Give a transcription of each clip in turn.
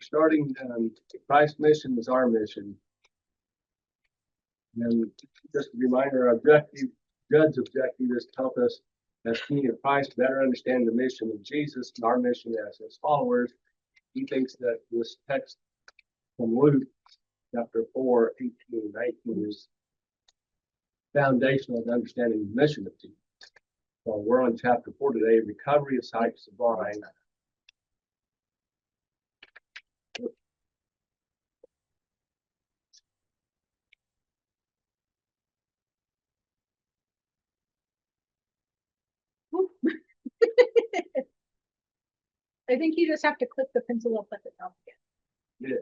starting Christ's mission is our mission. And just a reminder, our objective, Judd's objective is to help us as community of Christ better understand the mission of Jesus and our mission as his followers. He thinks that this text from Luke chapter 4, 18 and 19 is foundational to understanding the mission of Jesus. So we're on chapter 4 today, recovery of sight to the blind. I think you just have to click the pencil up at the top again. Yeah.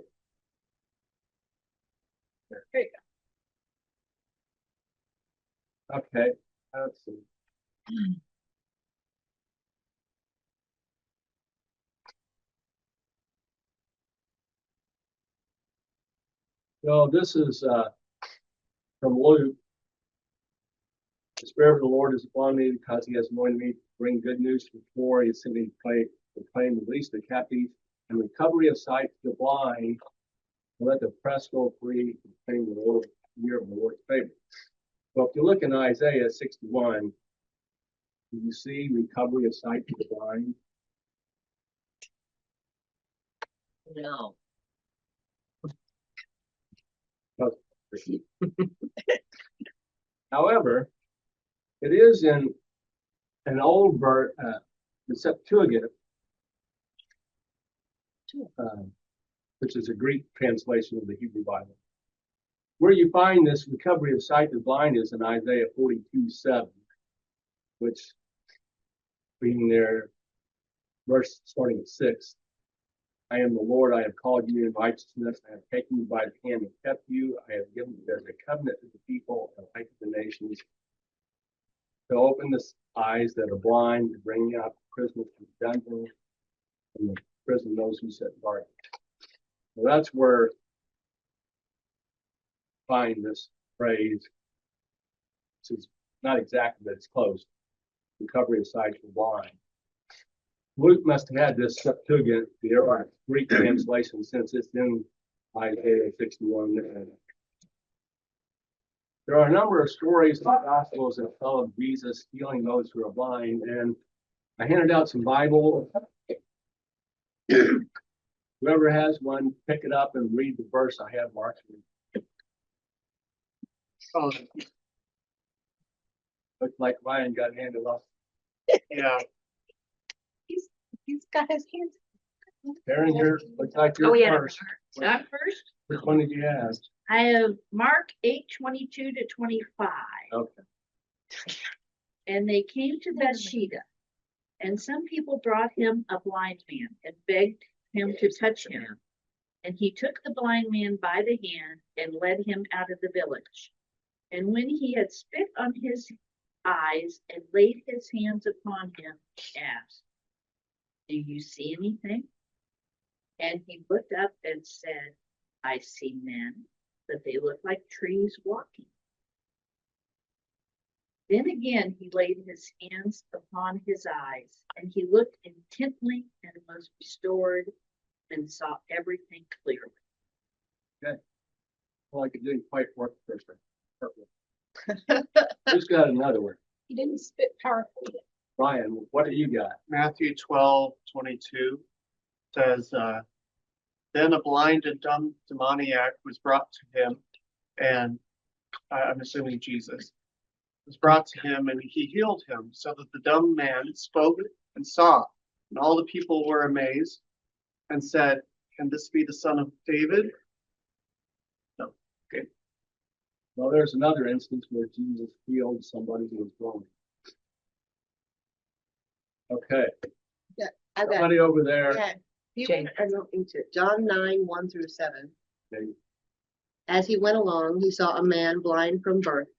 There you go. Okay, let's see. So this is from Luke. The Spirit of the Lord is upon me because he has anointed me to bring good news to the poor. He has sent me to proclaim release the captives and recovery of sight to the blind, and let the oppressed go free, and proclaim the year of the Lord's favor. So if you look in Isaiah 61, do you see recovery of sight to the blind? No. However, it is in an old the Septuagint, which is a Greek translation of the Hebrew Bible. Where you find this recovery of sight to the blind is in Isaiah 42:7, which being there, verse starting at 6. I am the Lord, I have called you in righteousness, I have taken you by the hand and kept you, I have given you as a covenant to the people and light to the nations, to open the eyes that are blind, to bring out prisoners from the dungeon, and the prison those who sit guard. Well, that's where I find this phrase. It's not exactly, but it's close. Recovery of sight to the blind. Luke must have had this Septuagint, the Greek translation, since it's in Isaiah 61. There are a number of stories in the Gospels that tell of Jesus healing those who are blind, and I handed out some Bible. Whoever has one, pick it up and read the verse I have marked. Oh, looks like Ryan got handed off. Yeah. He's got his hands. Karen, looks like you're first. Not first. Which one did you have? I have Mark 8:22 to 25. Okay. And they came to Bethsaida, and some people brought him a blind man and begged him to touch him. And he took the blind man by the hand and led him out of the village. And when he had spit on his eyes and laid his hands upon him, asked, "Do you see anything?" And he looked up and said, "I see men, but they look like trees walking." Then again he laid his hands upon his eyes, and he looked intently and was restored and saw everything clearly. Okay. Well, I could do quite work first. Who's got another one? He didn't spit powerfully. Ryan, what do you got? Matthew 12:22 says, then a blind and dumb demoniac was brought to him, and I'm assuming Jesus was brought to him, and he healed him, so that the dumb man spoke and saw. And all the people were amazed and said, "Can this be the son of David?" No. Okay. Well, there's another instance where Jesus healed somebody who was blind. Okay. Yeah, I've got Somebody over there. yeah. I don't need to. John 9:1-7. Okay. As he went along, he saw a man blind from birth.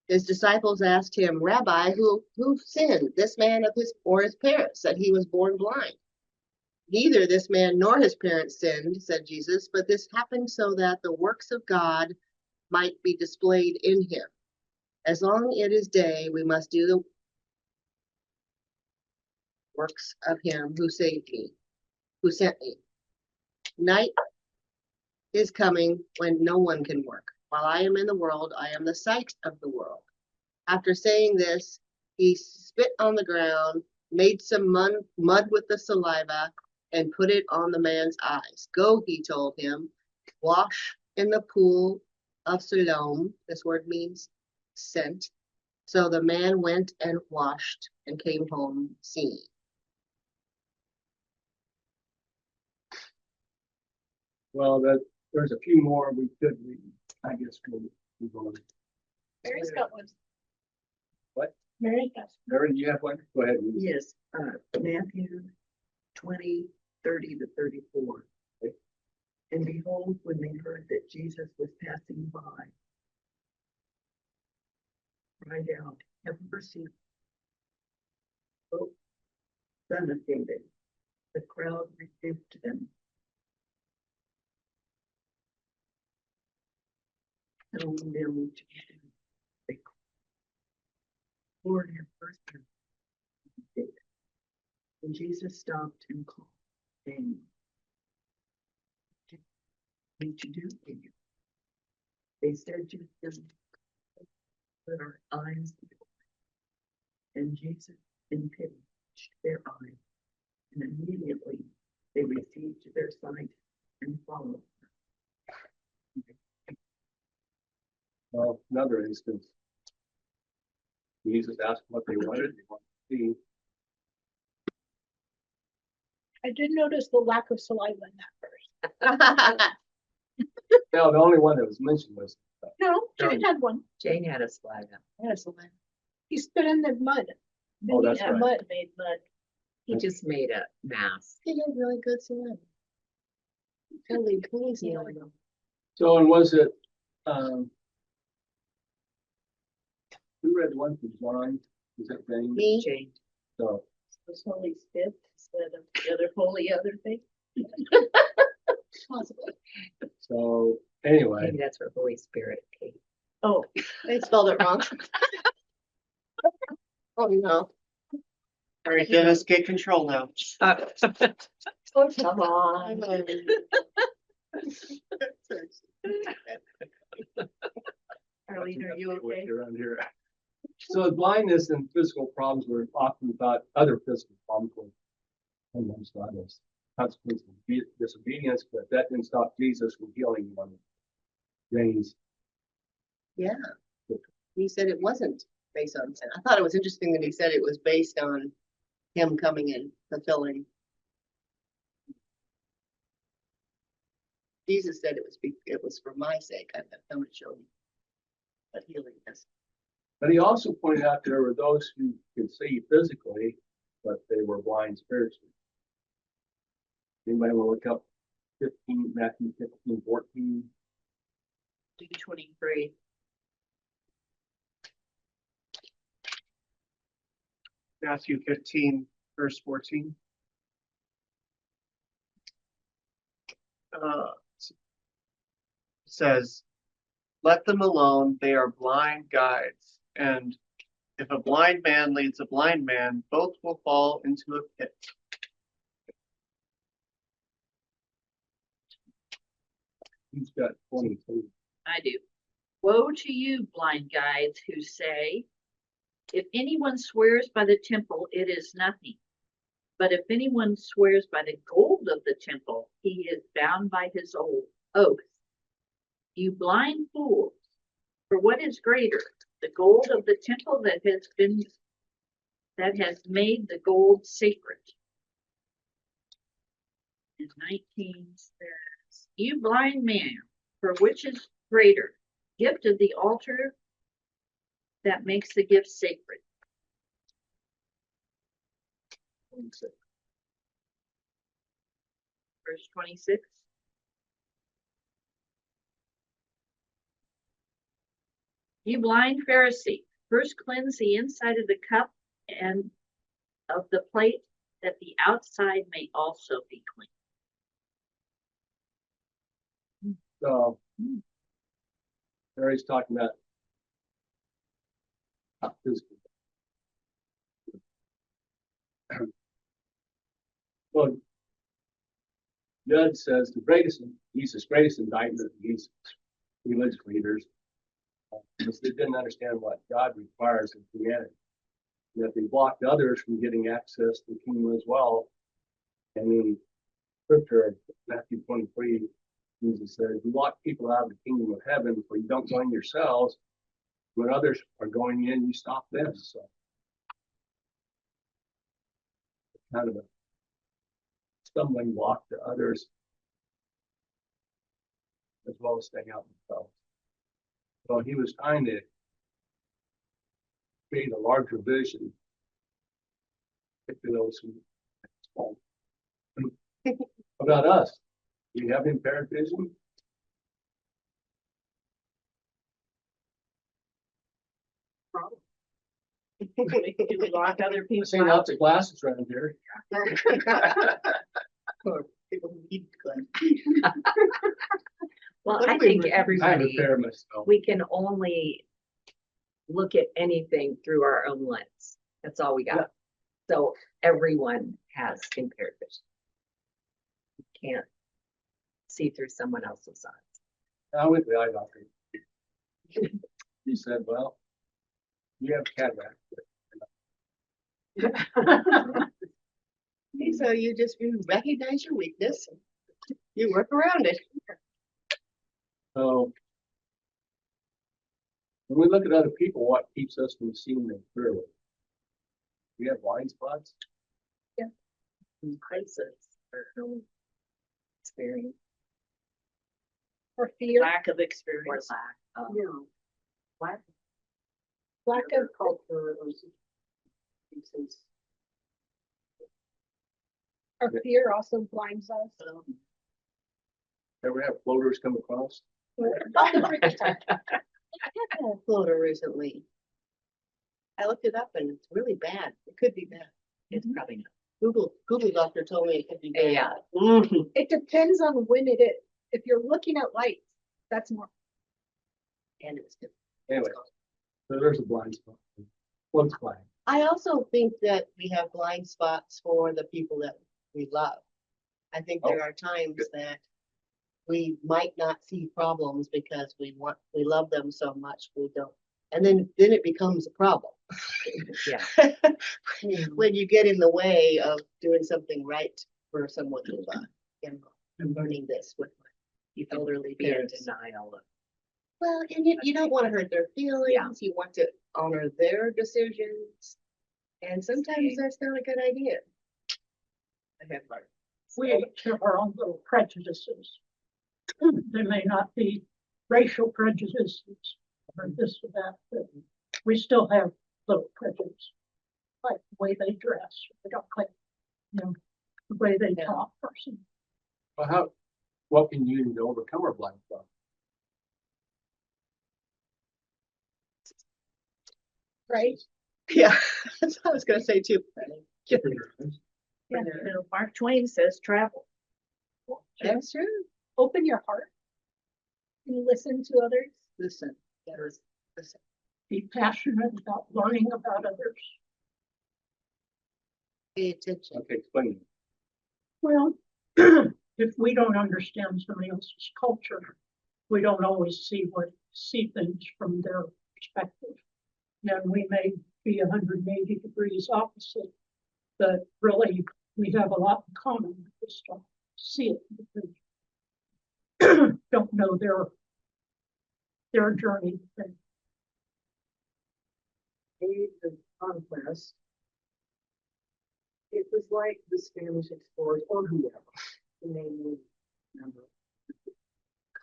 His disciples asked him, "Rabbi, who sinned, this man or his parents, that he was born blind?" "Neither this man nor his parents sinned," said Jesus, "but this happened so that the works of God might be displayed in him. As long as it is day, we must do the works of him who saved me, who sent me." Night is coming when no one can work. While I am in the world, I am the sight of the world. After saying this, he spit on the ground, made some mud with the saliva, and put it on the man's eyes. Go, he told him, wash in the pool of Siloam. This word means sent. So the man went and washed and came home seeing. Well, there's a few more we could read. I guess we'll move on. Mary's got one. What? Mary got. Mary, do you have one? Go ahead. Ruth. Yes, Matthew 20:30-34. Okay. And behold, when they heard that Jesus was passing by, cried out, have mercy, O Son of David. The crowd rebuked them, telling them to say, Lord, have mercy. And Jesus stopped and called, saying, "What do to do for you?" They said to him, "Let our eyes be opened." And Jesus, in pity, touched their eyes, and immediately they received their sight and followed. Well, another instance. Jesus asked what they wanted. They wanted to see. I did notice the lack of saliva in that verse. No, the only one that was mentioned was No, Sorry. Jane had one. Jane had a slide up. Yes, Lynn. He spit in the mud. Oh, that's right. Mud made mud. He just made a mask. He had really good saliva. Totally pleased me. So, and was it, who read the one from John? Was that Jane? Me? Jane. So, Was holy spit instead of the other holy other thing. Possibly. so anyway, Maybe that's where Holy Spirit came. Oh, They spelled it wrong. Oh, no. All right, Dennis, get control now. Oh, come on. Arlene, are you okay? around here. So blindness and physical problems were often thought other physical problems were sometimes thought as consequences of disobedience, but that didn't stop Jesus from healing one of Jane's. Yeah. He said it wasn't based on sin. I thought it was interesting that he said it was based on him coming and fulfilling. Jesus said it was for my sake. I've come to show you what healing is. But he also pointed out there were those who could see physically, but they were blind spiritually. Anybody want to look up Matthew 15:14? 2:23. Matthew 15, verse 14. Says, let them alone, they are blind guides. And if a blind man leads a blind man, both will fall into a pit. He's got 22. I do. Woe to you, blind guides, who say, if anyone swears by the temple, it is nothing. But if anyone swears by the gold of the temple, he is bound by his old oath. You blind fools, for what is greater, the gold of the temple that has made the gold sacred? And 19 says, you blind man, for which is greater, gift of the altar that makes the gift sacred? 26. Verse 26. You blind Pharisee, first cleanse the inside of the cup and of the plate, that the outside may also be clean. So there he's talking about physical. Well, Judd says Jesus' greatest indictment against religious leaders was they didn't understand what God requires of humanity. And that they blocked others from getting access to the kingdom as well. And in scripture, Matthew 23, Jesus says, you block people out of the kingdom of heaven, for you don't go in yourselves. When others are going in, you stop them. So it's kind of a stumbling block to others, as well as staying out themselves. So he was trying to create a larger vision for those who about us. Do you have impaired vision? Do we lock other I've people seen out? lots of glasses around here. Or people who need glasses. Well, What I do we think re- I have everybody, impaired myself. we can only look at anything through our own lens. That's all we Yeah. got. So everyone has impaired vision. You can't see through someone else's eyes. I went to the eye doctor. He said, well, you have cataract. So you recognize your weakness. You work around it. So when we look at other people, what keeps us from seeing them clearly? We have blind spots. Crisis or experience Or fear, Lack of or experience. lack of. No. What? lack of, Culture or pieces. or fear also blinds us. Ever have floaters come across? All the freaking time. I had a floater recently. I looked it up and it's really bad. It could be bad. It's probably not. Google doctor told me it could be bad. Yeah. Mhm. It depends on when it is. If you're looking at lights, that's more. And it's different. Anyway, so there's a blind spot. What's blind? I also think that we have blind spots for the people that we love. I think there are times that we might not see problems because we love them so much, we don't. And then it becomes a problem. Yeah. When you get in the way of doing something right for someone you love. And I'm learning this with You my can elderly be in parents. denial of. Well, and you don't want to hurt their feelings. You want to honor their decisions. And sometimes that's not a good idea. I have my We each have our own little prejudices. They may not be racial prejudices or this or that, but we still have little prejudices. Like the way they dress, they don't like, the way they talk person. Well, what can you do to overcome our blind spot? Right? Yeah, that's what I was gonna say too. Yeah. Mark Twain says travel. That's true. Open your heart and listen to others. Listen, listen. Be passionate about learning about others. Pay attention. Okay, explain it. Well, if we don't understand somebody else's culture, we don't always see things from their perspective. And we may be 180 degrees opposite, but really we have a lot in common. We just don't see it because don't know their journey. Age of conquest. It was like the Spanish explorers or whoever, the name number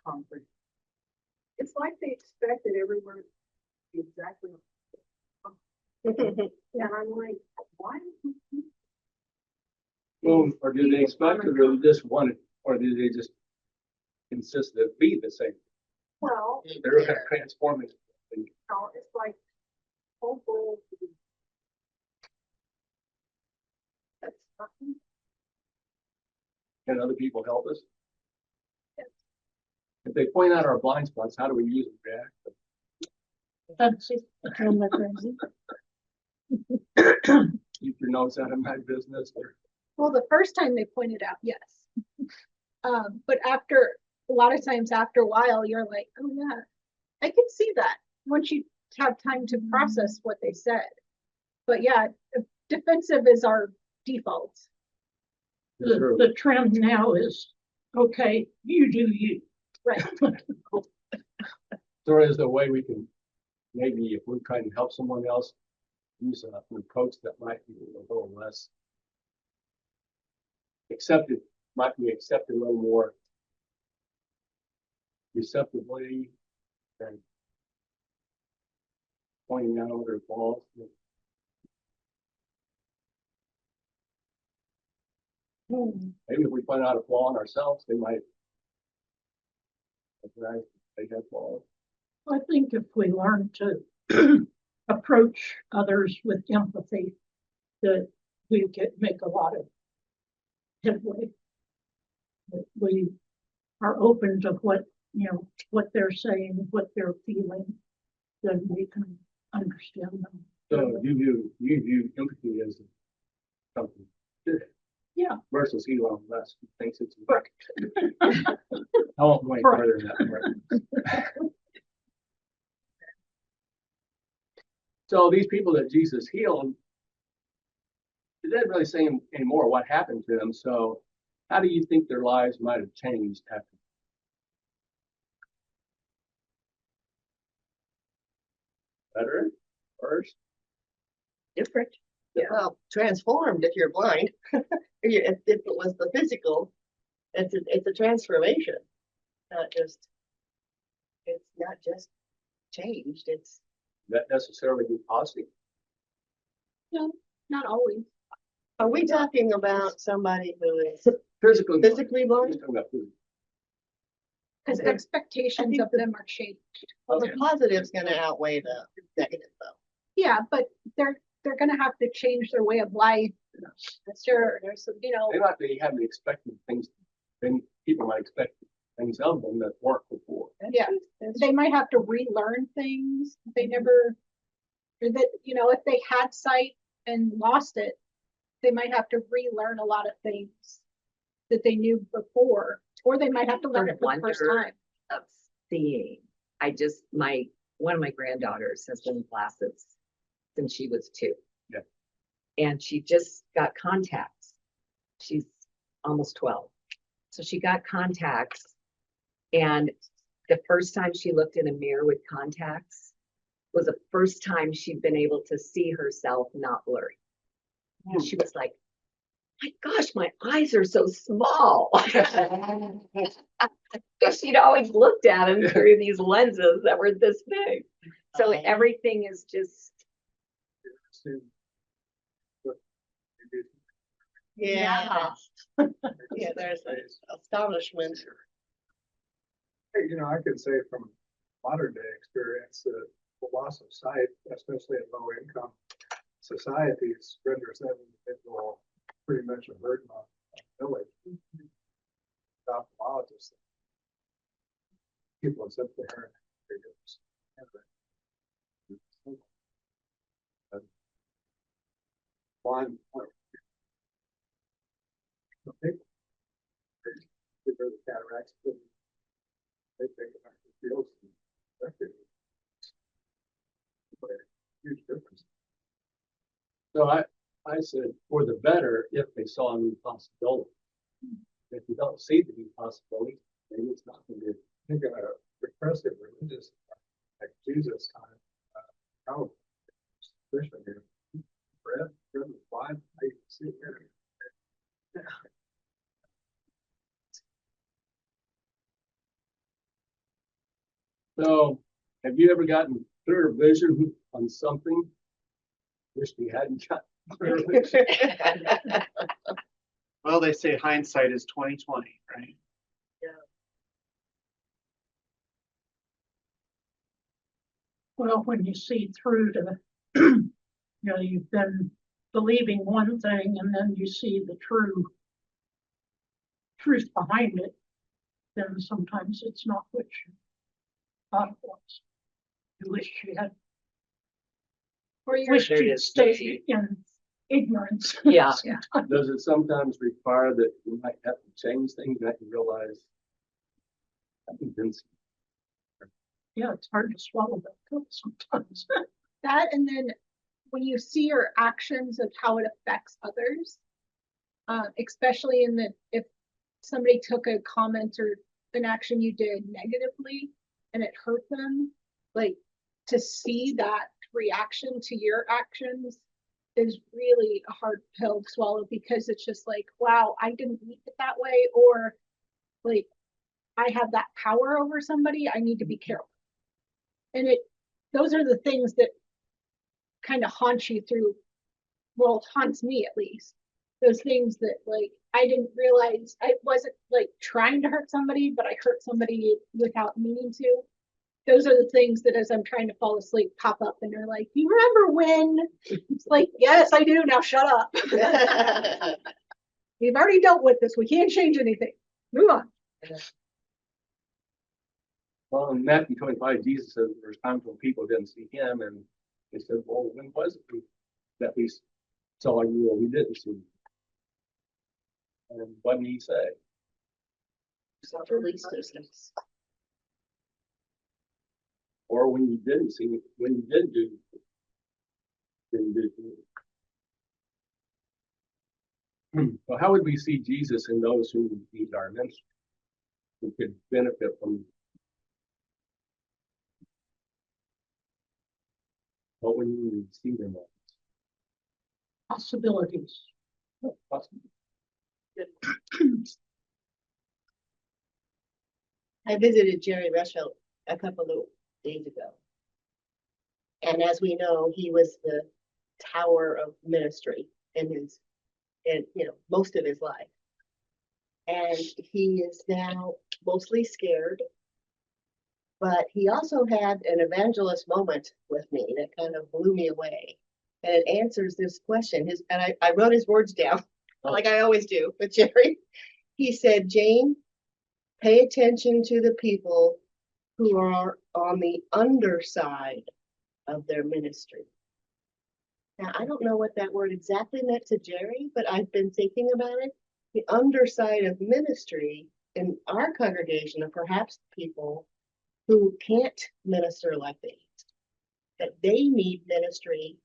conquered. It's like they expected everyone to be exactly. And I'm like, why? Well, or do they expect it, or they just want it, or do they just insist that it be the same? Well, They're kind of transforming. it's like hopeful. That's nothing. Can other people help us? If they point out our blind spots, how do we use and react? That's it. Keep your nose out of my business. Or Well, the first time they pointed out, yes. But a lot of times after a while, you're like, oh yeah, I can see that once you have time to process what they said. But yeah, defensive is our default. The trend now is, okay, you do you. Right. There is a way we can, maybe if we're trying to help someone else, use an approach that might be a little less accepted, might be accepted a little more receptively than pointing out their flaws. Maybe if we point out a flaw in ourselves, they might recognize they have flaws. I think if we learn to approach others with empathy, that we could make a lot of headway. That we are open to what, what they're saying, what they're feeling, then we can understand them. So you view empathy as something good. Yeah. Versus Elon Musk, who thinks it's work. I won't go any further than that. So these people that Jesus healed, it doesn't really say anymore what happened to them. So how do you think their lives might have changed after? Better? Worse? Different. Yeah. Well, transformed if you're blind. If it was the physical, it's a transformation. It's not just changed, it's That necessarily be positive? No, not always. are we talking about somebody who is Physically. physically blind? Just talking about food. Because Okay. expectations of them are changed. Well, the positive's gonna outweigh the negative though. Yeah, but they're gonna have to change their way of life. Sure, there's some, They might be having expected things, then people might expect things of them that weren't before. yeah, they might have to relearn things they never, or that, if they had sight and lost it, they might have to relearn a lot of things that they knew before, or they might have to learn it for the first Wonder time. Of seeing. One of my granddaughters has been in glasses since she was 2. Yeah. And she just got contacts. She's almost 12. So she got contacts. And the first time she looked in a mirror with contacts was the first time she'd been able to see herself not blurry. And she was like, my gosh, my eyes are so small. Because she'd always looked at them through these lenses that were this big. So everything is just. Yeah. Yeah, there's an astonishment. I could say from modern day experience that the loss of sight, especially in low income societies, renders that individual pretty much a burden on the village. Ophthalmologists, people simply aren't. Blind. The cataracts. They think about the fields. Huge difference. So I said for the better if they saw a new possibility. If you don't see the new possibility, maybe it's not going to be. I think a repressive religious like Jesus time, how especially here, bread was blind, I can see it here. So have you ever gotten clear vision on something? Wish we hadn't got clear vision. Well, they say hindsight is 20/20, right? Well, when you see through to, you've been believing one thing and then you see the truth behind it, then sometimes it's not what you thought it was. You wish you had, Or you're, wished There it you'd is. stayed in ignorance. Yeah. sometimes. Does it sometimes require that you might have to change things that you realize? I think that's Yeah, it's hard to swallow that pill sometimes. That, and then when you see your actions of how it affects others, especially in the, if somebody took a comment or an action you did negatively and it hurt them, like to see that reaction to your actions is really a hard pill to swallow, because it's just like, wow, I didn't mean it that way, or like I have that power over somebody, I need to be careful. And those are the things that kind of haunt you through, well, haunts me at least. Those things that like I didn't realize, I wasn't like trying to hurt somebody, but I hurt somebody without meaning to. Those are the things that as I'm trying to fall asleep pop up and they're like, you remember when? It's like, yes, I do. Now shut up. We've already dealt with this. We can't change anything. Move on. well, in Matthew 25, Jesus says there's times when people didn't see him, and they said, well, when was it that we saw you or we didn't see you? And what did he say? Release those things. Or when you didn't see, when you didn't do, well, how would we see Jesus in those who need our ministry, who could benefit from? What would you see them Possibilities. as? I visited Jerry Rushel a couple of days ago. And as we know, he was the tower of ministry in most of his life. And he is now mostly scared. But he also had an evangelist moment with me that kind of blew me away. And it answers this question. I wrote his words down, like I always do with Jerry. He said, Jane, pay attention to the people who are on the underside of their ministry. Now, I don't know what that word exactly meant to Jerry, but I've been thinking about it. The underside of ministry in our congregation are perhaps people who can't minister like they used to, that they need ministry.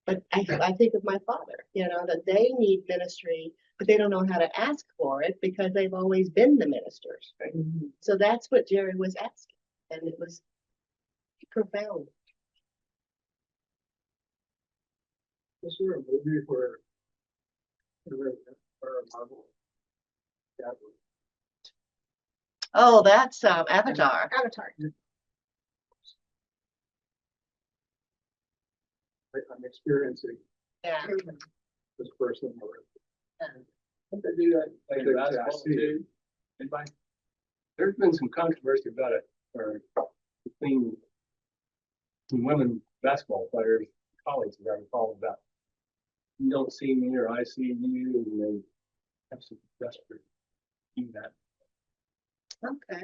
But I think of my father, that they need ministry, but they don't know how to ask for it because they've always been the ministers. Right? Mm-hmm. So that's what Jerry was asking. And it was profound. Is there a movie where Marvel? Oh, that's Avatar. Avatar. I'm experiencing Yeah. this person. Don't they do that like in Yeah, basketball I see. too? Anybody? There's been some controversy about it, or between some women basketball players, colleagues, as I recall, about you don't see me or I see you, and they have some desperate do that. Okay.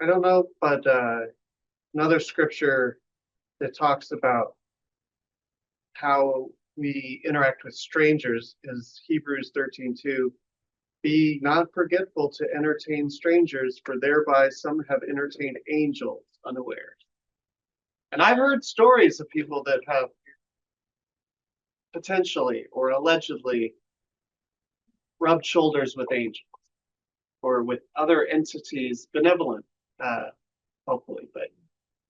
I don't know, but another scripture that talks about how we interact with strangers is Hebrews 13:2. Be not forgetful to entertain strangers, for thereby some have entertained angels unawares. And I've heard stories of people that have potentially or allegedly rubbed shoulders with angels or with other entities, benevolent, hopefully, but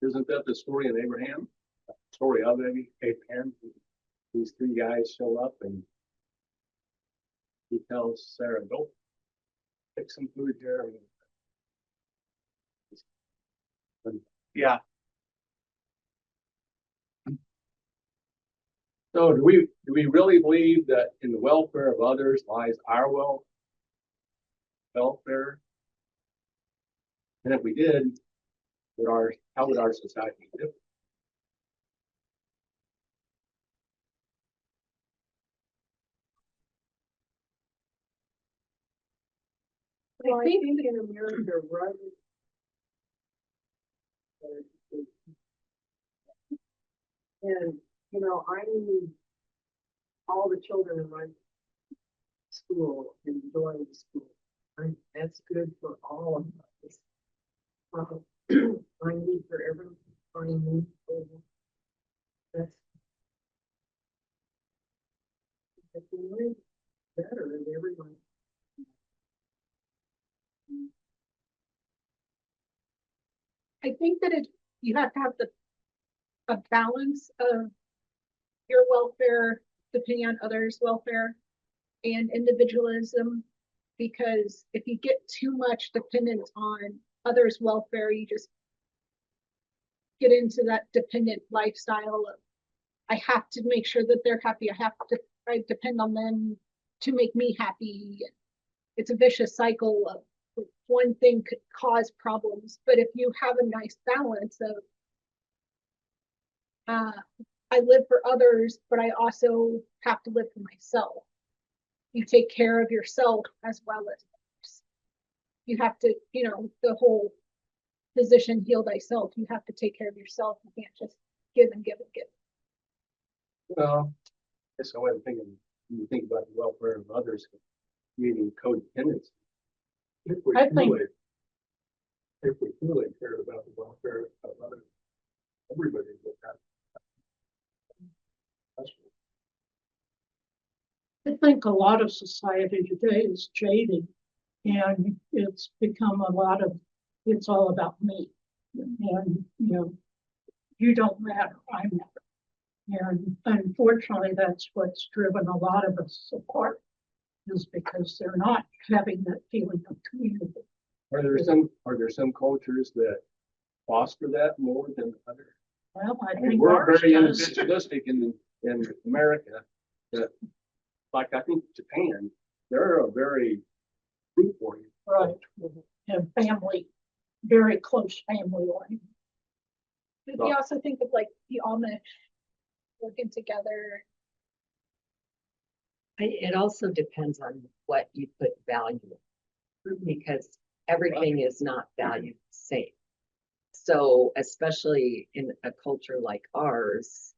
Isn't that the story of Abraham? The story of Abraham. These three guys show up and he tells Sarah, go pick some food here. yeah. So do we really believe that in the welfare of others lies our welfare? And if we did, how would our society be different? I think in America, right? And you know, all the children in my school enjoying school. That's good for all of us. I need for everyone. I need for that's way better than everyone. I think that you have to have a balance of your welfare, depending on others' welfare, and individualism, because if you get too much dependence on others' welfare, you just get into that dependent lifestyle of, I have to make sure that they're happy. I depend on them to make me happy. It's a vicious cycle of one thing could cause problems. But if you have a nice balance of, I live for others, but I also have to live for myself. You take care of yourself as well as others. You have to, the whole physician heal thyself. You have to take care of yourself. You can't just give and give and give. Well, that's the way I'm thinking. When you think about the welfare of others, creating codependence. If we I think- truly cared about the welfare of others, everybody would have. That's I think a lot of society today is jaded, and it's become it's all about me. And, you don't matter, I matter. And unfortunately, that's what's driven a lot of us apart, is because they're not having that feeling of community. Are there some cultures that foster that more than others? Well, I I mean, think we're ours very does. individualistic in America. That, like I think Japan, they're a very group oriented. Right, and family, very close family line. We also think of like the Amish working together. It also depends on what you put value in, because everything is not valued the same. So especially in a culture like ours,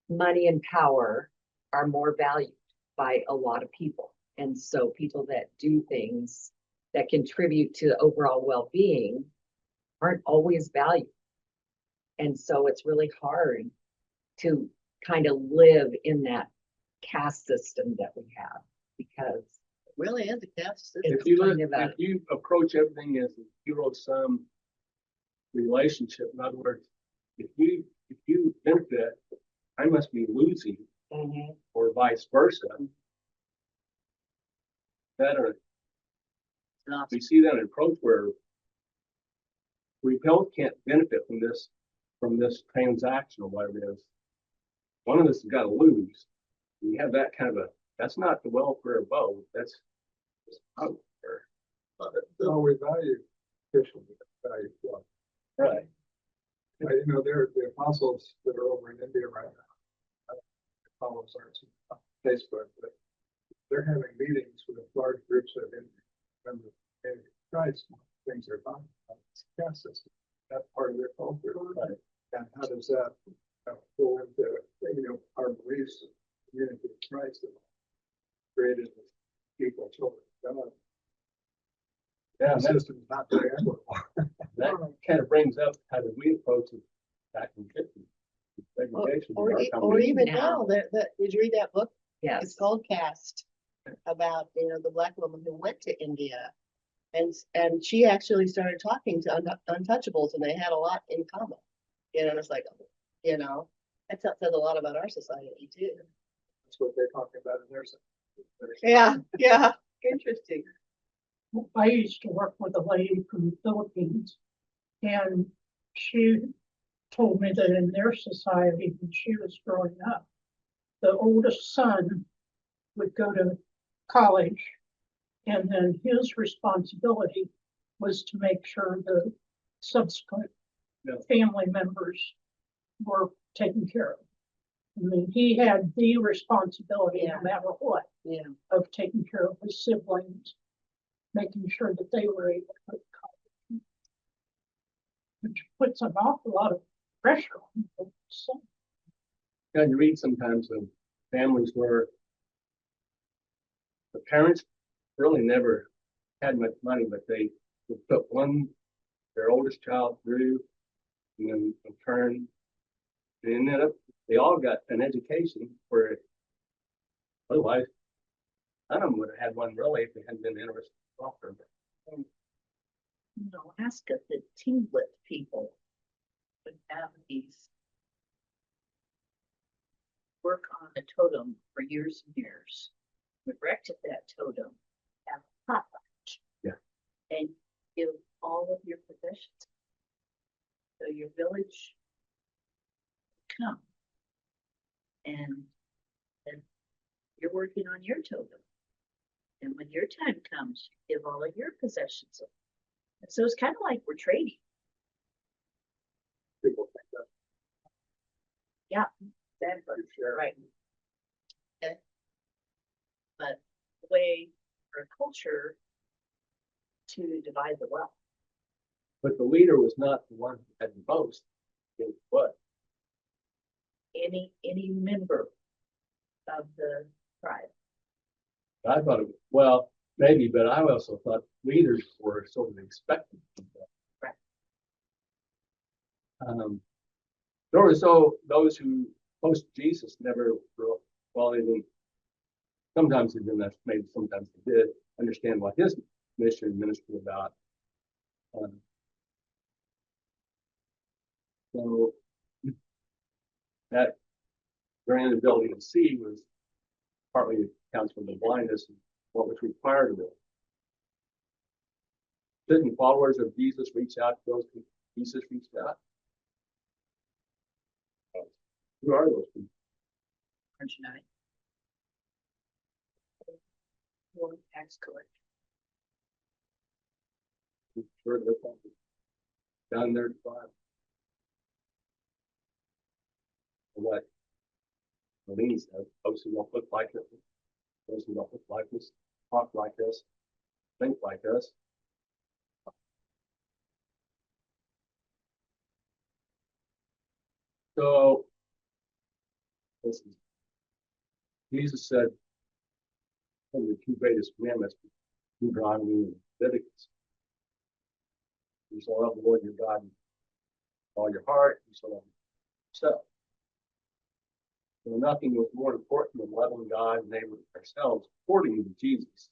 money and power are more valued by a lot of people. And so people that do things that contribute to overall well-being aren't always valued. And so it's really hard to kind of live in that caste system that we have, because Really is a caste system. If you look, kind of a- if you approach everything as a zero-sum relationship, in other words, if you benefit, I must be losing, or vice versa. We see that in approach where we both can't benefit from this transaction or whatever it is. One of us has got to lose. We have that kind of that's not the welfare of both. That's welfare. No, we value Christian, we value one. Right. There are the apostles that are over in India right now. Apostles aren't on Facebook, but they're having meetings with large groups of members of Christ. Things they're talking about. It's a caste system. That's part of their culture. Right. And how does that go into our beliefs, community of Christ that created people, children, God? Yeah, The system is not very equitable. that kind of brings up how did we approach it back in the 50s. Segregation. Or, in our or community. even now. now, did you read that book? It's yes, called Caste, about, the black woman who went to India. And she actually started talking to untouchables, and they had a lot in common. It's like, that says a lot about our society too. That's what they're talking about in their system. Yeah, interesting. I used to work with a lady from the Philippines, and she told me that in their society, when she was growing up, the oldest son would go to college, and then his responsibility was to make sure the subsequent family members were taken care of. I mean, he had the responsibility, no matter what, Yeah. of taking care of his siblings, making sure that they were able to go to college, which puts an awful lot of pressure on them. So, Yeah, you read sometimes of families where the parents really never had much money, but they would put their oldest child through, and then in turn, they ended up, they all got an education where otherwise, none of them would have had one really if they hadn't been interested in soccer. In Alaska, the Tinglet people would have these work on a totem for years and years. Erected that totem, have a potlatch. Yeah. And give all of your possessions. So your village come. And then you're working on your totem. And when your time comes, you give all of your possessions up. And so it's kind of like we're trading. People think that. Yeah, that's for sure. Right. Okay. But the way for a culture to divide the wealth. But the leader was not the one who had the most. It was what? Any member of the tribe. I thought it was, well, maybe, but I also thought leaders were sort of expected to do that. Right. There were those who post Jesus never, well, they didn't, sometimes they didn't, maybe sometimes they did understand what his mission and ministry about. So that their inability to see was partly accounts for the blindness and what was required of them. Didn't followers of Jesus reach out to those who Jesus reached out? Who are those people? Aren't you not? One tax collector. Sure, they're probably down there to five. What Malini said, those who don't look like it, those who don't look like us, talk like us, think like us. So, listen, Jesus said, one of the two greatest commandments, Deuteronomy and Leviticus. You shall love the Lord your God with all your heart, you shall love yourself. So nothing was more important than loving God and neighbor ourselves according to Jesus.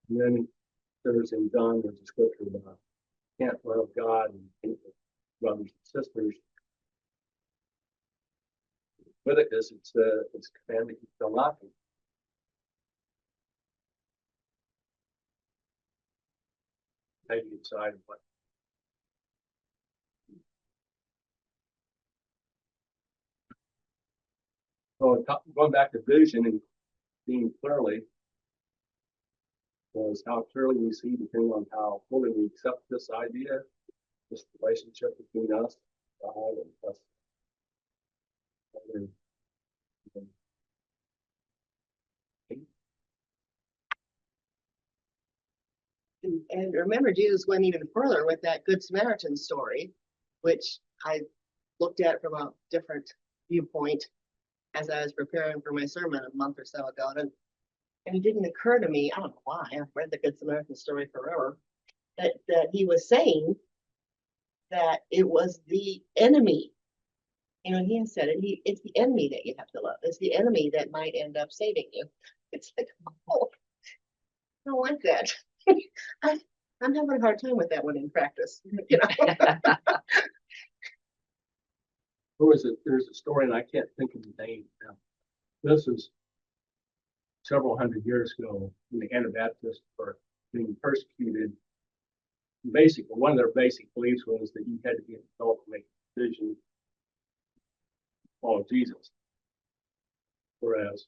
And then there's in John, there's a scripture about can't love God and hate brothers and sisters. Leviticus, it's commanded you shall not be. Maybe inside of what. So going back to vision and seeing clearly was how clearly we see depending on how fully we accept this idea, this relationship between us, God, and us. And remember, Jesus went even further with that Good Samaritan story, which I looked at from a different viewpoint as I was preparing for my sermon a month or so ago. And it didn't occur to me, I don't know why, I've read the Good Samaritan story forever, that he was saying that it was the enemy. You know, he said it, it's the enemy that you have to love. It's the enemy that might end up saving you. It's like, oh, I don't like that. I'm having a hard time with that one in practice. You know, There's a story, and I can't think of the name now. This is several hundred years ago when the Anabaptists were being persecuted. Basically, one of their basic beliefs was that you had to be an adult to make a decision to follow Jesus, whereas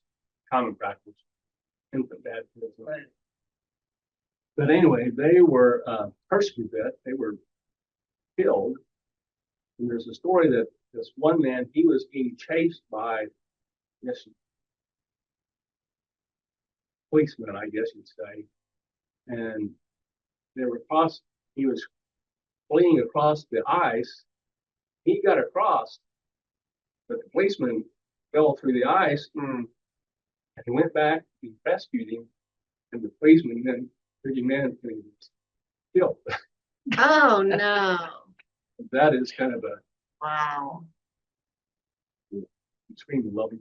common practice, infant baptism. Right. But anyway, they were persecuted. They were killed. And there's a story that this one man, he was being chased by, yes, policemen, I guess you'd say, and they were he was fleeing across the ice. He got across, but the policeman fell through the ice, and he went back, he rescued him, and the policeman then took him in and he was killed. Oh, no. That is kind of a Wow. extremely loving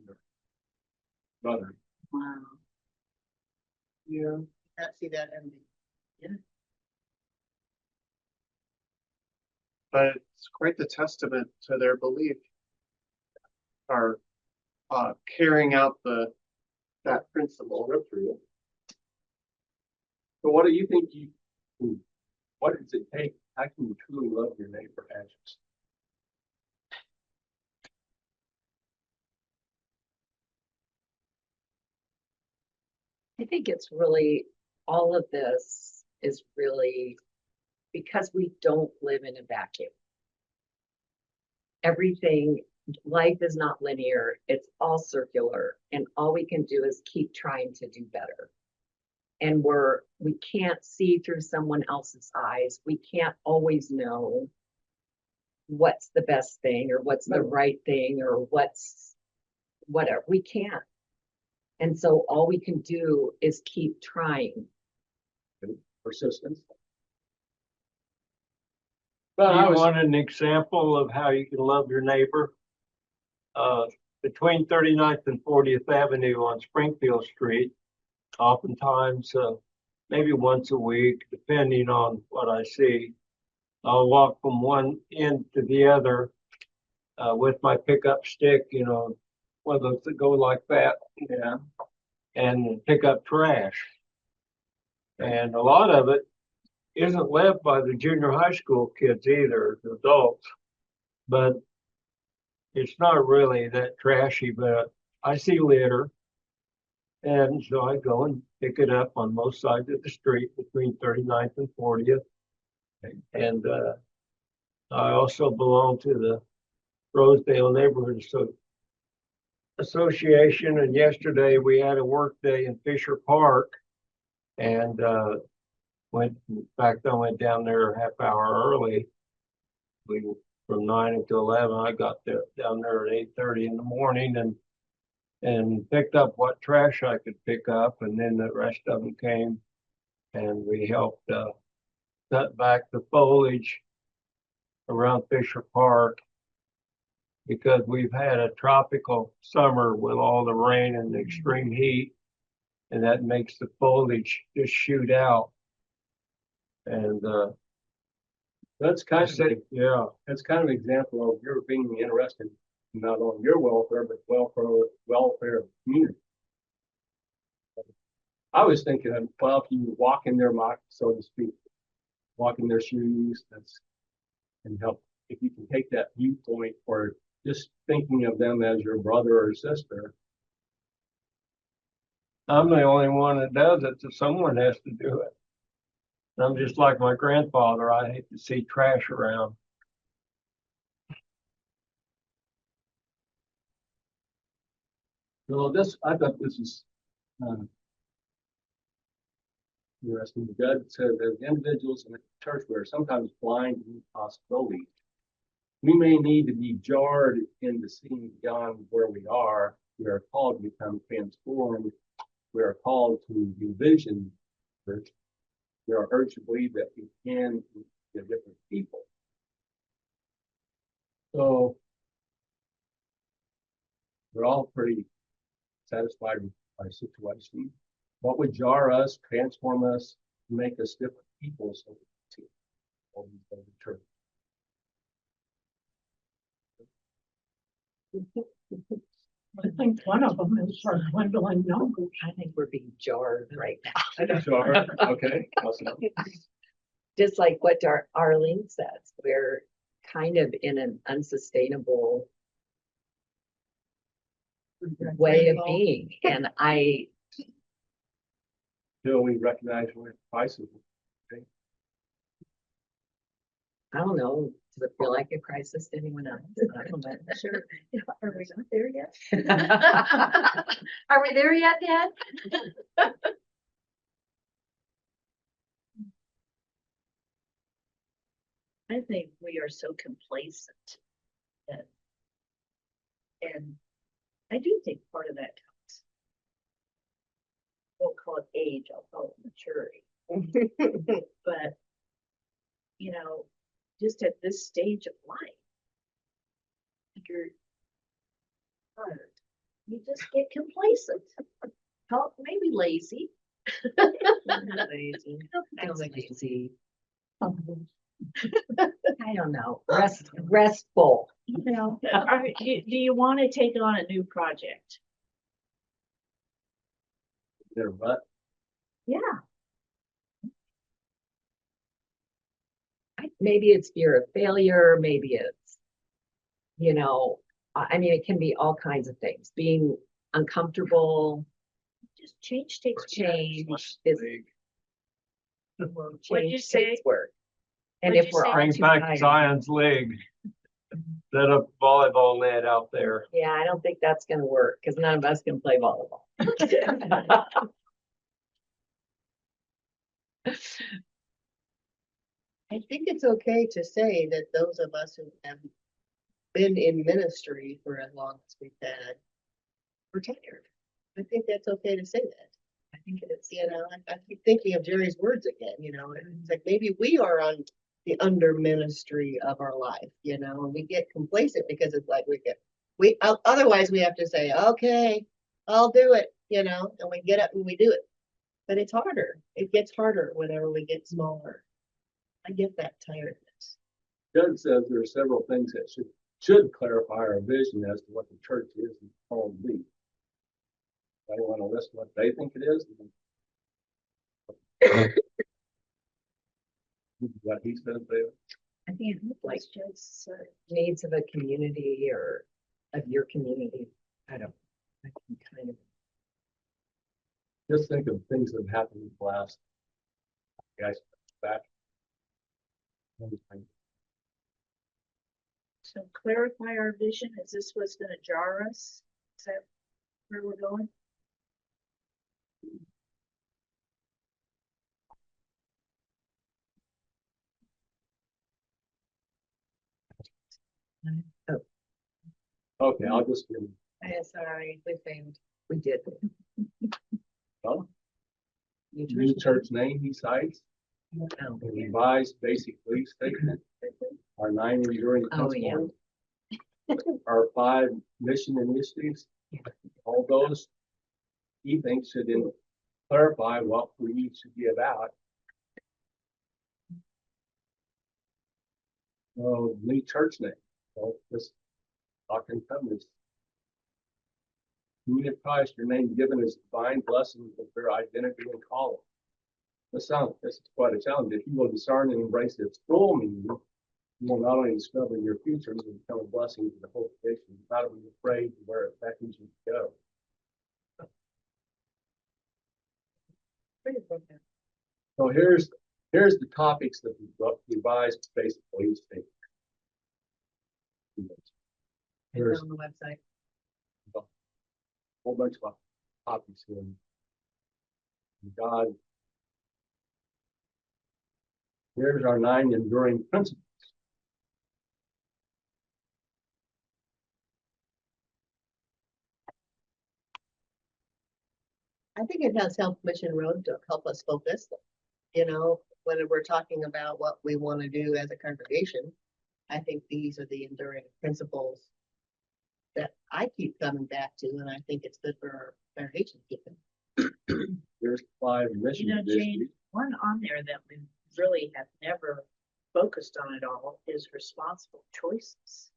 brother. Wow. Yeah. Can't see that ending. But it's quite the testament to their belief. Are carrying out that principle. So what do you think what does it take? How can you truly love your neighbor as yourself? I think it's really, all of this is really because we don't live in a vacuum. Everything, life is not linear, it's all circular, and all we can do is keep trying to do better. And we can't see through someone else's eyes. We can't always know what's the best thing or what's the right thing or what's whatever. We can't. And so all we can do is keep trying. Persistence. Well, I want an example of how you can love your neighbor. Between 39th and 40th Avenue on Springfield Street, oftentimes, maybe once a week, depending on what I see, I'll walk from one end to the other with my pickup stick, one of those that go like that, and pick up trash. And a lot of it isn't left by the junior high school kids either, the adults, but it's not really that trashy, but I see litter. And so I go and pick it up on both sides of the street between 39th and 40th. And I also belong to the Rosedale Neighborhood Association. And yesterday we had a work day in Fisher Park. And in fact, I went down there a half hour early. From 9 until 11, I got there down there at 8:30 in the morning and picked up what trash I could pick up, and then the rest of them came and we helped cut back the foliage around Fisher Park because we've had a tropical summer with all the rain and the extreme heat, and that makes the foliage just shoot out. And That's kind of yeah. that's kind of an example of your being interested not on your welfare, but welfare of the community. I was thinking of, well, if you walk in their muck, so to speak, walk in their shoes, and help. If you can take that viewpoint or just thinking of them as your brother or sister. I'm the only one that does it, so someone has to do it. I'm just like my grandfather. I hate to see trash around. So I thought this is interesting. Judd said that individuals in the church were sometimes blind to possibilities. We may need to be jarred into seeing beyond where we are. We are called to become transformed. We are called to envision church. We are urged to believe that we can be different people. So we're all pretty satisfied with our situation. What would jar us, transform us, make us different people so we can always go to church? I think one of them is our dwindling numbers. I think we're being jarred right now. Jar, okay. Awesome. Just like what Arlene says, we're kind of in an unsustainable way of being. And Till we recognize we're prices. I don't know, does it feel like a crisis to anyone else? I don't know. Sure. Are we not there yet? Are we there yet, Dad? I think we are so complacent that, and I do think part of that comes. Won't call it age, I'll call it maturity, but, you know, just at this stage of life, you're tired. You just get complacent. Call it maybe lazy. Lazy. I don't like lazy. I don't know, restful. You know, do you want to take on a new project? Their butt. Yeah. Maybe it's fear of failure, maybe it's, you know, I mean, it can be all kinds of things, being uncomfortable, Just change takes change Less is. league. What'd you Change say? takes work. And What'd if you we're say? all Bring too back tired, Zion's League. Set up volleyball net out there. yeah, I don't think that's gonna work, because none of us can play volleyball. I think it's okay to say that those of us who have been in ministry for as long as we've had, we're tired. I think that's okay to say that. I think it is. You know, I keep thinking of Jerry's words again, you know, it's like maybe we are on the under ministry of our life, you know, and we get complacent because it's like otherwise we have to say, okay, I'll do it, you know, and we get up and we do it. But it's harder. It gets harder whenever we get smaller. I get that tiredness. Judd says there are several things that should clarify our vision as to what the church is and called to be. I want to list what they think it is. What he says there. I think Like- just Needs of a community or of your community, I can kind of. Just think of things that have happened in the last, guys, back. so clarify our vision. Is this what's going to jar us? Is that where we're going? Okay, I'll just give you, Sorry, we failed. We did. well, New new church name he cites, Oh, a revised basic belief statement, our 9 enduring Oh, yeah. principles, our 5 mission initiatives, all those he thinks should clarify what we should be about. New church name, well, this doctrine covers. Community of Christ, your name given as divine blessings of their identity and calling. This is quite a challenge. If you will discern and embrace its full meaning, you will not only discover your future, you will become a blessing to the whole creation. Not be afraid to where it beckons you to go. So here's the topics that we revised basic belief statement. Here's On the website. a whole bunch of topics here. God. Here's our 9 enduring principles. I think it has helped Mission Road to help us focus, you know, when we're talking about what we want to do as a congregation. I think these are the enduring principles that I keep coming back to, and I think it's good for our congregation to keep them. Here's 5 mission You know, Jane, initiatives. one on there that we really have never focused on at all is responsible choices.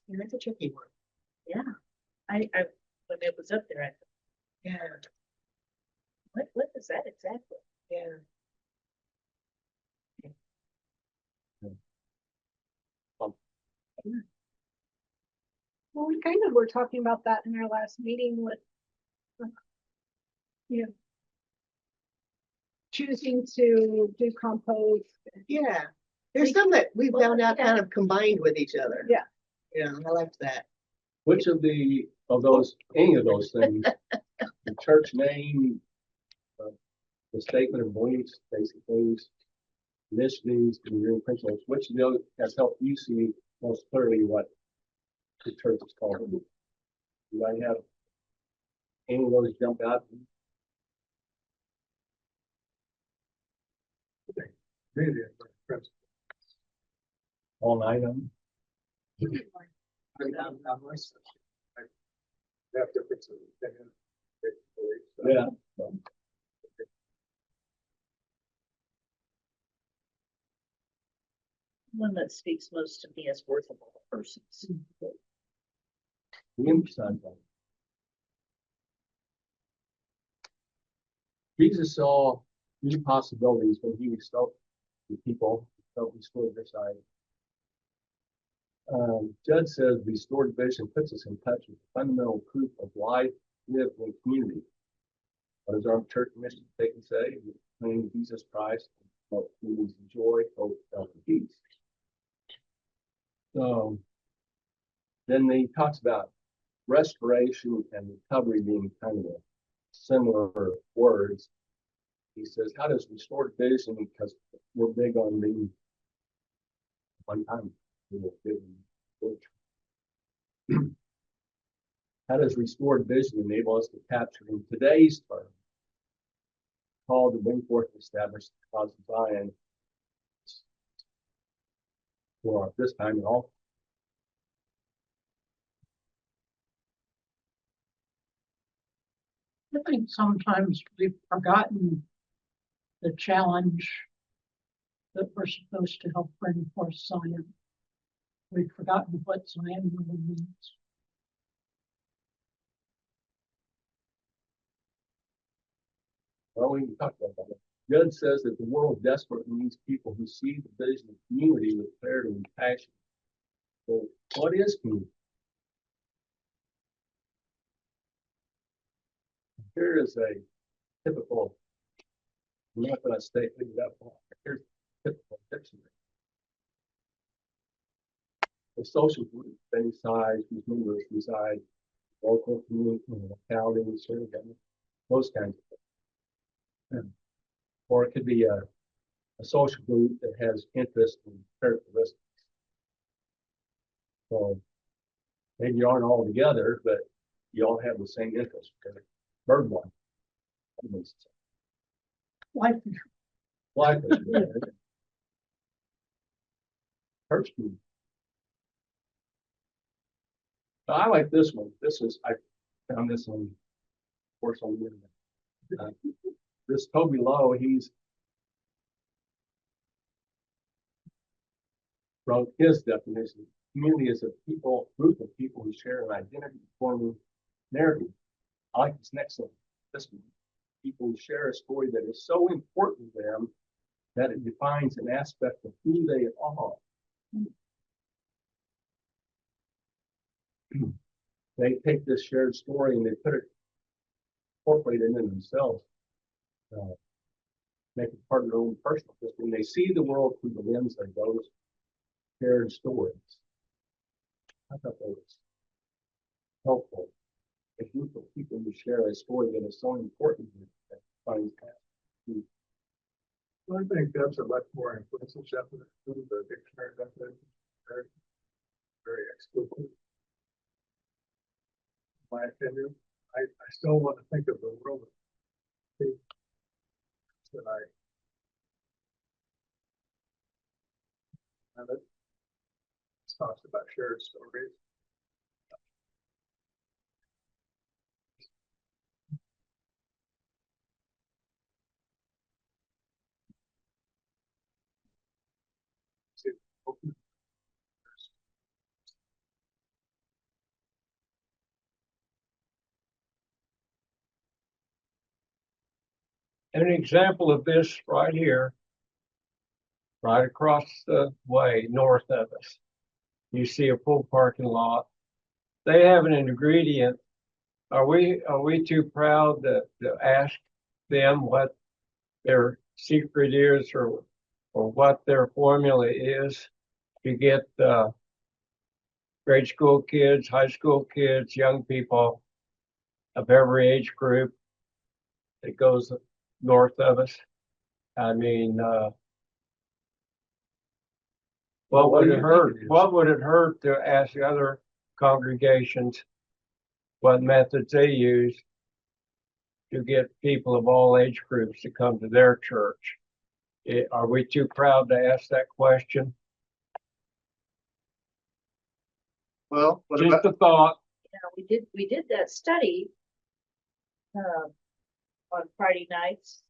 And that's a tricky one. Yeah, I when it was up there, I thought, Yeah, what is that exactly? yeah. Well, we kind of were talking about that in our last meeting with, you know, choosing to do compost. Yeah, there's some that we Well, found out yeah. kind of combined with each other. Yeah. Yeah, I liked that. Which of those, any of those things, the church name, the statement of beliefs, basic beliefs, initiatives, and your principles, which of those has helped you see most clearly what the church is called to be? Do I have any of those jump out? Really, principle. All night on? I'm myself. I have differences of opinion. Yeah. One that speaks most to me is worth of all persons. We emphasize that. Jesus saw new possibilities when he restored the people, felt restored their sight. Judd says restored vision puts us in touch with the fundamental proof of life lived in community. What does our church mission statement say? We proclaim Jesus Christ, promote communities of joy, hope, health, and peace. So then he talks about restoration and recovery being kind of similar words. He says, how does restored vision, because we're big on being one time, how does restored vision enable us to capture in today's term, call to bring forth and establish the cause of Zion for this time and all? I think sometimes we've forgotten the challenge that we're supposed to help bring forth Zion. We've forgotten what Zion really means. Well, we can talk about that. Judd says that the world desperately needs people who see the vision of community with clarity and passion. So, what is community? Here is a typical, I'm not going to state it up. Here's a typical dictionary. A social group of any size whose members reside in local community, locality, city government, those kinds of things. Or it could be a social group that has interest and characteristics. So maybe you aren't all together, but you all have the same interest. Okay? Bird one. Life Life is church group. I like this one. This is, I found this on, of course, on the internet. This Toby Lowe, he's wrote his definition. Community is a group of people who share an identity forming narrative. I like this next one. This one. People who share a story that is so important to them that it defines an aspect of who they are. They take this shared story and they incorporate it in themselves, make it part of their own personal history. And they see the world through the lens of those shared stories. I thought that was helpful. A group of people who share a story that is so important that finds path. I think that's a much more inclusive definition. The dictionary definition is very, very exclusive. In my opinion, I still want to think of the world that and it talks about shared stories. An example of this right here, right across the way north of us, you see a full parking lot. They have an ingredient. Are we too proud to ask them what their secret is or what their formula is to get grade school kids, high school kids, young people of every age group that goes north of us? I mean, What What would do it you hurt? think it is? What would it hurt to ask the other congregations what methods they use to get people of all age groups to come to their church? Are we too proud to ask that question? Well, what Just about, a thought. You know, we did that study on Friday nights,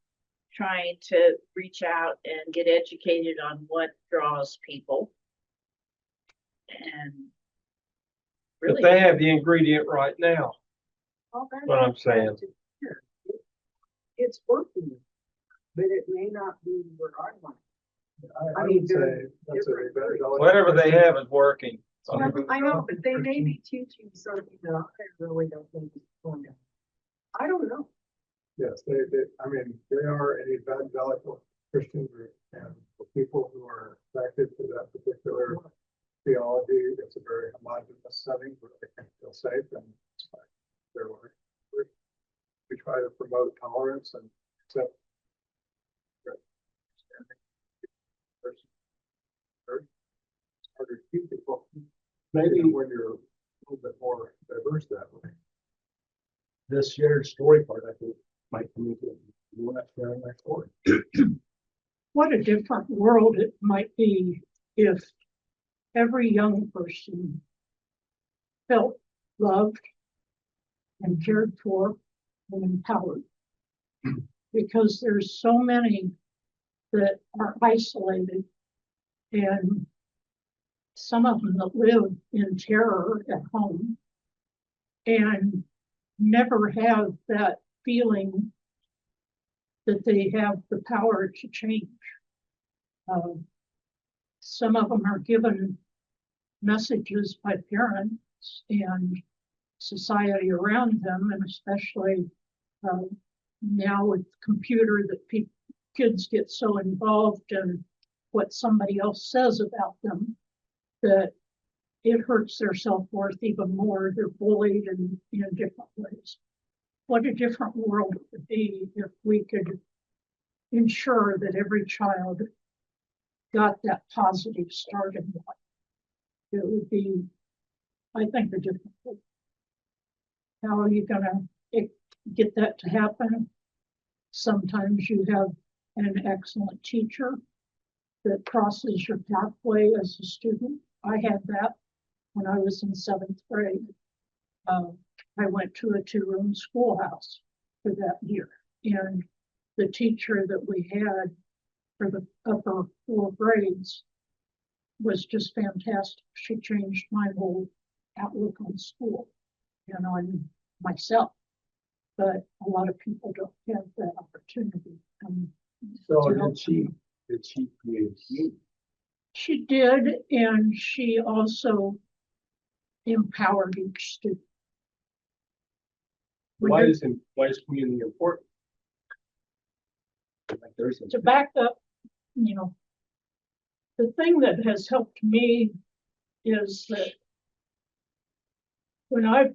trying to reach out and get educated on what draws people. And But really, they have the ingredient right now, All that what I'm is glad saying. to hear. It's working, but it may not be where I want. I I mean, would they're say that's a different better. Whatever they have is working. I know, but they may be teaching something that I really don't think is going to. I don't know. Yes, I mean, they are an evangelical Christian group, and for people who are attracted to that particular theology, it's a very homogeneous setting where they can feel safe and it's like their way. We try to promote tolerance and accept. It's harder to keep people, maybe when you're a little bit more diverse that way. This shared story part, I think, might come into we're not sharing our story. What a different world it might be if every young person felt loved and cared for and empowered. Because there's so many that are isolated, and some of them that live in terror at home and never have that feeling that they have the power to change. Some of them are given messages by parents and society around them, and especially now with computer that kids get so involved in what somebody else says about them that it hurts their self-worth even more. They're bullied in different ways. What a different world it would be if we could ensure that every child got that positive start in life. It would be, I think, a different world. How are you gonna get that to happen? Sometimes you have an excellent teacher that crosses your pathway as a student. I had that when I was in 7th grade. I went to a 2-room schoolhouse for that year. And the teacher that we had for the upper 4 grades was just fantastic. She changed my whole outlook on school and on myself. But a lot of people don't have that opportunity. So did she create you? She did, and she also empowered each student. Why is community important? Like there's To back up, the thing that has helped me is that when I've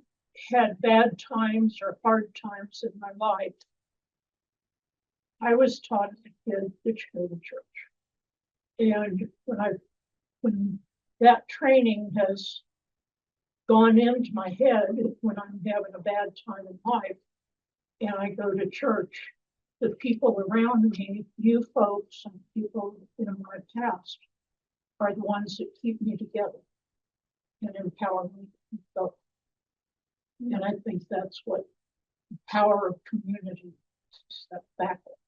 had bad times or hard times in my life, I was taught as a kid to go to church. And when that training has gone into my head, when I'm having a bad time in life and I go to church, the people around me, you folks and people in my past, are the ones that keep me together and empower me to go. And I think that's what the power of community is, that backup.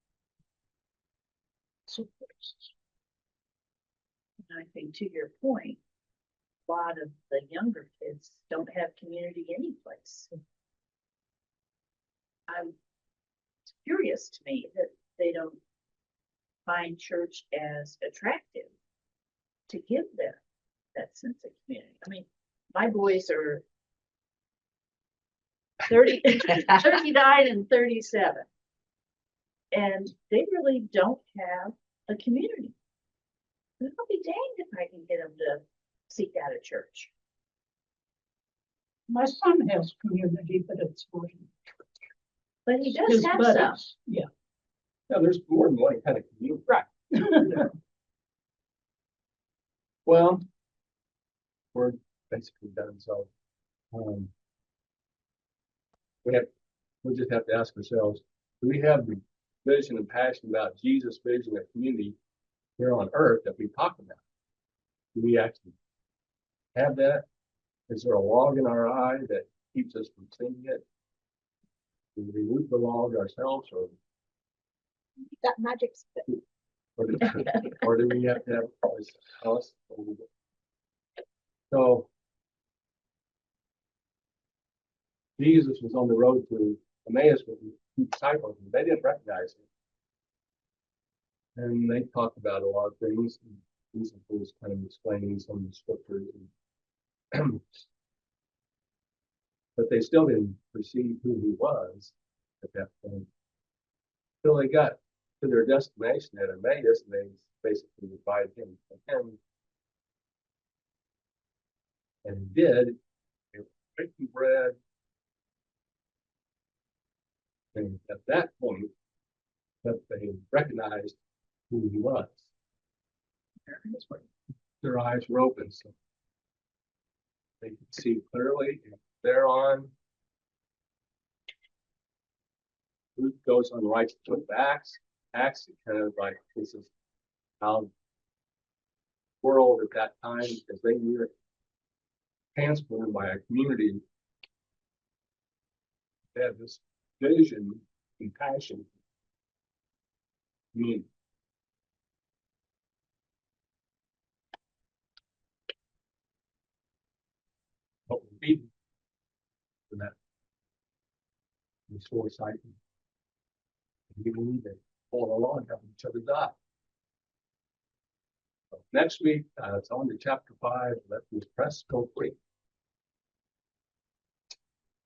and I think to your point, a lot of the younger kids don't have community anyplace. It's curious to me that they don't find church as attractive to give them that sense of community. I mean, my boys are 39 and 37. And they really don't have a community. And I'll be danged if I can get them to seek out a church. My son has community, but it's for But he does his have buddies. some. Yeah. Yeah, there's more than one kind of community. Right. Well, we're basically done, so. We just have to ask ourselves, do we have the vision and passion about Jesus' vision of community here on earth that we talk about? Do we actually have that? Is there a log in our eye that keeps us from seeing it? Do we root the log ourselves, That magic stick. or do we have to have us? So Jesus was on the road to Emmaus with the two disciples, and they didn't recognize him. And they talked about a lot of things. And Jesus was kind of explaining some of the scriptures, and but they still didn't perceive who he was at that point. Till they got to their destination at Emmaus, and they basically invited him to him. And he did. They were breaking bread. And at that point, that they recognized who he was. That's when their eyes were open, so they could see clearly. And thereon, Luke goes on right to put Acts. Acts is kind of like this is how world at that time, because they were transformed by a community. They had this vision and passion. Community. But we're beaten for that. Restore sight. And you need to follow along, help each other die. So next week, it's on to chapter 5. Let this press go free.